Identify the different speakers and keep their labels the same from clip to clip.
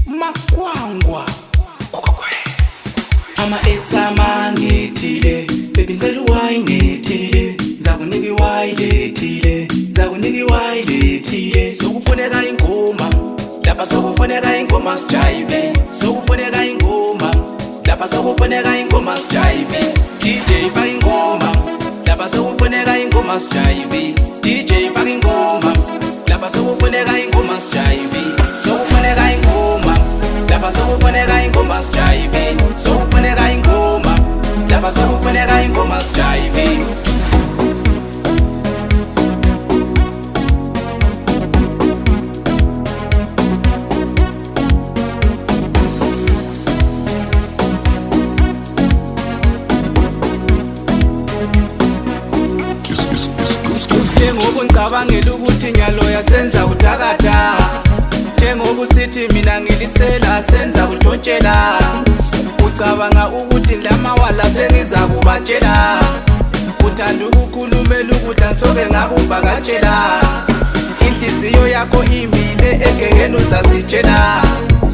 Speaker 1: Makwangwa ama-ex amangethile baby ngicela uwayinethile zakuniki wayilethile zakuniki wayilethile sokufuneka ingoma lapha sokufuneka ingoma sijayive sokufuneka ingoma lapha sokufuneka ingoma sijayive DJ faka ingoma lapha sokufuneka ingoma sijayive DJ faka ingoma lapha sokufuneka ingoma sijayive sokufuneka ingoma lapha sokufuneka ingoma sijayive sokufuneka ingoma lapha sokufuneka ingoma sijayive njengoba ngicabangela ukuthi nyalo yasenza uthakatha njengoba usithi mina ngilisela senza kutshontshela ucabanga ukuthi lamawala sengiza kubatshela uthanda ukukhulumela ukudla ngisoke ngakuvakatshela inhliziyo yakho imile engekeni uzazitshela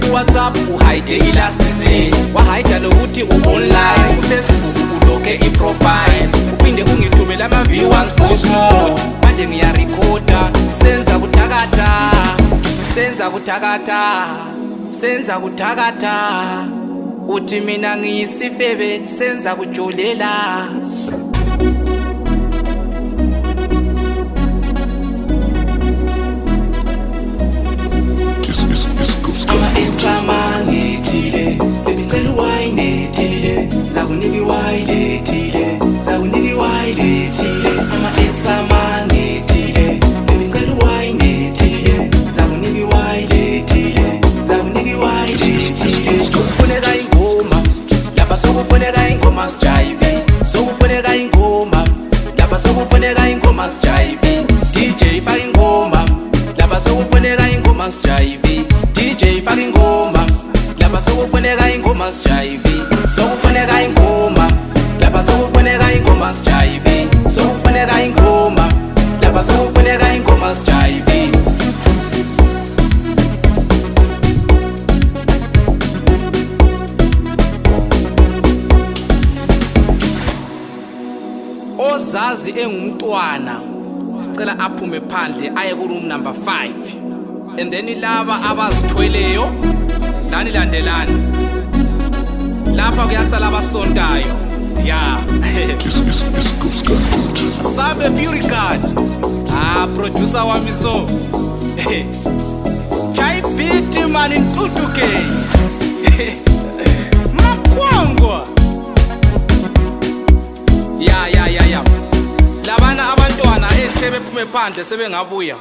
Speaker 1: kuWhatsApp uhayide ilastisini wahayida lokuthi u-online kuFacebook ulokhe iprofile uphinde ungithumele ama-V1s voice note manje ngiyarekhoda senza kuthakatha senza kuthakatha senza kuthakatha uthi mina ngiyisifebe senza kujolela ama-ex amangethile baby ngicela uwayinethile zakuniki wayilethile zakuniki wayilethile ama-ex amangethile baby ngicela uwayinethile zakuniki wayilethile zakuniki wayilethile sokufuneka ingoma lapha sokufuneka ingoma sijayive sokufuneka ingoma lapha sokufuneka ingoma sijayive DJ faka ingoma lapha sokufuneka ingoma sijayive DJ faka ingoma lapha sokufuneka ingoma sijayive sokufuneka ingoma lapha sokufuneka ingoma sijayive sokufuneka ingoma lapha sokufuneka ingoma sijayive ozazi engumntwana sicela aphume phandle aye ku room number 5 and then laba abazithweleyo lani landelani lapha kuyasala abasontayo ya sabe Furican producer wami so chai beat man intutuke Makwangwa ya labana abantwana enthe bephume phandle sebengabuya